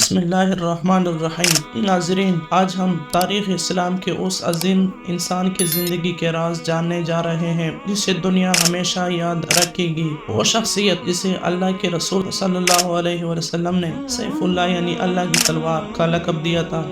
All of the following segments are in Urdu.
بسم اللہ الرحمن الرحیم۔ ناظرین، آج ہم تاریخ اسلام کے اس عظیم انسان کی زندگی کے راز جاننے جا رہے ہیں جسے دنیا ہمیشہ یاد رکھے گی۔ وہ شخصیت جسے اللہ کے رسول صلی اللہ علیہ وسلم نے سیف اللہ یعنی اللہ کی تلوار کا لقب دیا تھا۔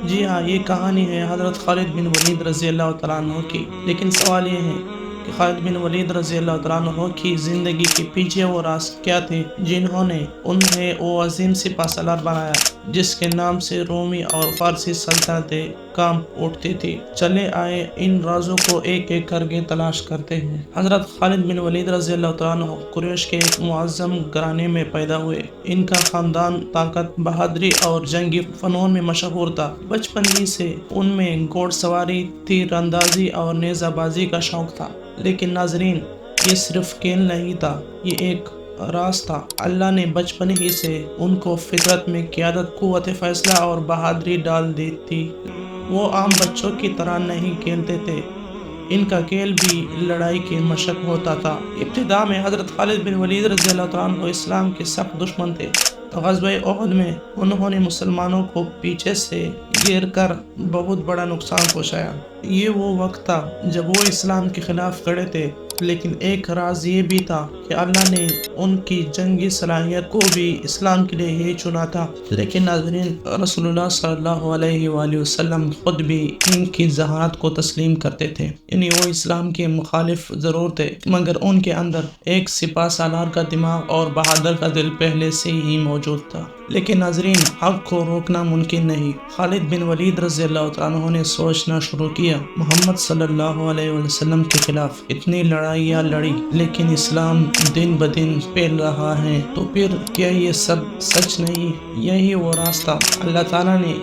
جی ہاں، یہ کہانی ہے حضرت خالد بن ولید رضی اللہ تعالیٰ عنہ کی۔ لیکن سوال یہ ہے کہ خالد بن ولید رضی اللہ تعالیٰ عنہ کی زندگی کے پیچھے وہ راز کیا تھے جنہوں نے انہیں وہ عظیم سپہ سالار بنایا جس کے نام سے رومی اور فارسی سلطنتیں کانپ اٹھتی تھی۔ چلے آئے ان رازوں کو ایک ایک کر کے تلاش کرتے ہیں۔ حضرت خالد بن ولید رضی اللہ تعالیٰ عنہ قریش کے ایک معظم گھرانے میں پیدا ہوئے۔ ان کا خاندان طاقت، بہادری اور جنگی فنون میں مشہور تھا۔ بچپن ہی سے ان میں گھوڑ سواری، تیر اندازی اور نیزہ بازی کا شوق تھا۔ لیکن ناظرین، یہ صرف کھیل نہیں تھا، یہ ایک راز تھا۔ اللہ نے بچپن ہی سے ان کو فطرت میں قیادت، قوت فیصلہ اور بہادری ڈال دی تھی۔ وہ عام بچوں کی طرح نہیں کھیلتے تھے، ان کا کھیل بھی لڑائی کی مشق ہوتا تھا۔ ابتدا میں حضرت خالد بن ولید رضی اللہ تعالیٰ عنہ اسلام کے سخت دشمن تھے۔ غزوہ احد میں انہوں نے مسلمانوں کو پیچھے سے گھیر کر بہت بڑا نقصان پہنچایا۔ یہ وہ وقت تھا جب وہ اسلام کے خلاف کھڑے تھے، لیکن ایک راز یہ بھی تھا کہ اللہ نے ان کی جنگی صلاحیت کو بھی اسلام کے لیے ہی چنا تھا۔ لیکن ناظرین، رسول اللہ صلی اللہ علیہ وآلہ وسلم خود بھی ان کی ذہانت کو تسلیم کرتے تھے، یعنی وہ اسلام کے مخالف ضرور تھے مگر ان کے اندر ایک سپہ سالار کا دماغ اور بہادر کا دل پہلے سے ہی موجود تھا۔ لیکن ناظرین، حق کو روکنا ممکن نہیں۔ خالد بن ولید رضی اللہ عنہ نے سوچنا شروع کیا، محمد صلی اللہ علیہ وسلم کے خلاف اتنی لڑائیاں لڑی لیکن اسلام دن بدن پھیل رہا ہے، تو پھر کیا یہ سب سچ نہیں؟ یہی وہ راستہ۔ اللہ تعالیٰ نے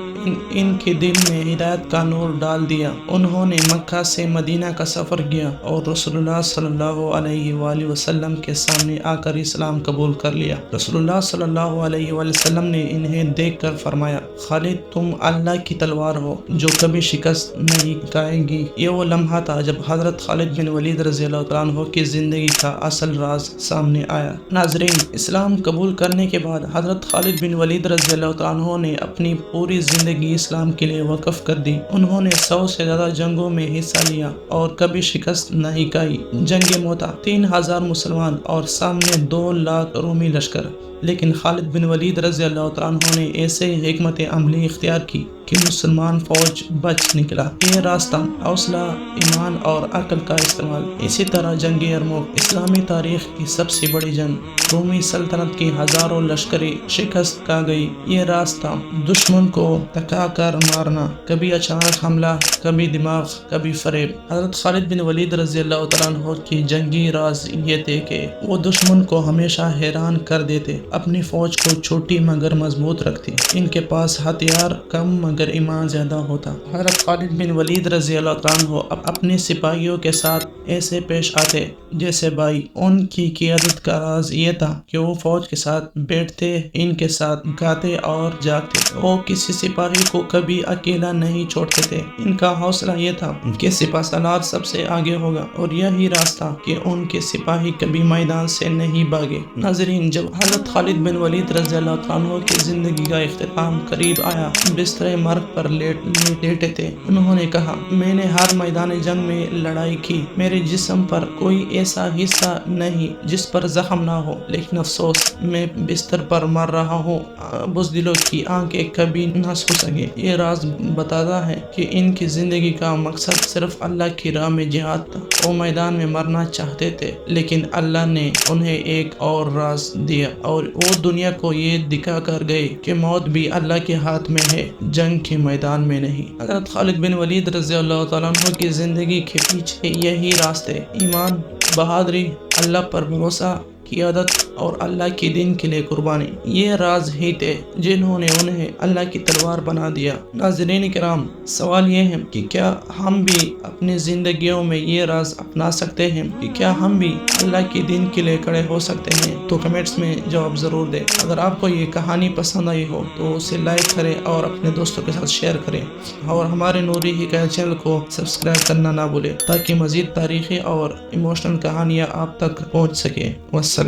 ان کے دل میں ہدایت کا نور ڈال دیا۔ انہوں نے مکہ سے مدینہ کا سفر کیا اور رسول اللہ صلی اللہ علیہ وآلہ وسلم کے سامنے آ کر اسلام قبول کر لیا۔ رسول اللہ صلی اللہ علیہ وآلہ وسلم نے انہیں دیکھ کر فرمایا، خالد، تم اللہ کی تلوار ہو جو کبھی شکست نہیں کھائے گی۔ یہ وہ لمحہ تھا جب حضرت خالد بن ولید رضی اللہ تعالیٰ عنہ کی زندگی کا اصل راز سامنے آیا۔ ناظرین، اسلام قبول کرنے کے بعد حضرت خالد بن ولید رضی اللہ تعالیٰ عنہ نے اپنی پوری زندگی اسلام کے لیے وقف کر دی۔ انہوں نے 100 سے زیادہ جنگوں میں حصہ لیا اور کبھی شکست نہیں کھائی۔ جنگ موتا، 3000 مسلمان اور سامنے 2 لاکھ رومی لشکر، لیکن خالد بن ولید رضی اللہ عنہ نے ایسے حکمت عملی اختیار کی کہ مسلمان فوج بچ نکلا۔ یہ راستہ حوصلہ، ایمان اور عقل کا استعمال۔ اسی طرح جنگ یرموک، اسلامی تاریخ کی سب سے بڑی جنگ، رومی سلطنت کی ہزاروں لشکریں شکست کھا گئی۔ یہ راستہ دشمن کو تھکا کر مارنا، کبھی اچانک حملہ، کبھی دماغ، کبھی فریب۔ حضرت خالد بن ولید رضی اللہ عنہ کی جنگی راز یہ تھے کہ وہ دشمن کو ہمیشہ حیران کر دیتے، اپنی فوج کو چھوٹی مگر مضبوط رکھتی۔ ان کے پاس ہتھیار کم مگر ایمان زیادہ ہوتا۔ حضرت خالد بن ولید رضی اللہ عنہ اپنے سپاہیوں کے ساتھ ایسے پیش آتے جیسے بھائی۔ ان کی قیادت کا راز یہ تھا کہ وہ فوج کے ساتھ بیٹھتے، ان کے ساتھ کھاتے اور جاگتے۔ وہ کسی سپاہی کو کبھی اکیلا نہیں چھوڑتے تھے۔ ان کا حوصلہ یہ تھا کہ سپہ سالار سب سے آگے ہوگا، اور یہی راز تھا کہ ان کے سپاہی کبھی میدان سے نہیں بھاگے۔ ناظرین، جب حضرت خالد بن ولید رضی اللہ عنہ کی زندگی کا اختتام قریب آیا، بستر مرگ پر لیٹے تھے، انہوں نے کہا، میں نے ہر میدان جنگ میں لڑائی کی، میرے جسم پر کوئی ایسا حصہ نہیں جس پر زخم نہ ہو، لیکن افسوس، میں بستر پر مر رہا ہوں، بزدلوں کی آنکھیں کبھی نہ سو سکے۔ یہ راز بتاتا ہے کہ ان کی زندگی کا مقصد صرف اللہ کی راہ میں جہاد تھا۔ وہ میدان میں مرنا چاہتے تھے، لیکن اللہ نے انہیں ایک اور راز دیا اور وہ دنیا کو یہ دکھا کر گئے کہ موت بھی اللہ کے ہاتھ میں ہے، جنگ کے میدان میں نہیں۔ حضرت خالد بن ولید رضی اللہ تعالیٰ عنہ کی زندگی کے پیچھے یہی راستے، ایمان، بہادری، اللہ پر بھروسہ، قیادت اور اللہ کے دین کے لیے قربانی، یہ راز ہی تھے جنہوں نے انہیں اللہ کی تلوار بنا دیا۔ ناظرین کرام، سوال یہ ہے کہ کیا ہم بھی اپنی زندگیوں میں یہ راز اپنا سکتے ہیں؟ کہ کیا ہم بھی اللہ کے دین کے لیے کھڑے ہو سکتے ہیں؟ تو کمنٹس میں جواب ضرور دیں۔ اگر آپ کو یہ کہانی پسند آئی ہو تو اسے لائک کریں اور اپنے دوستوں کے ساتھ شیئر کریں، اور ہمارے نوری حکایت چینل کو سبسکرائب کرنا نہ بھولیں تاکہ مزید تاریخی اور ایموشنل کہانیاں آپ تک پہنچ سکیں۔ والسلام۔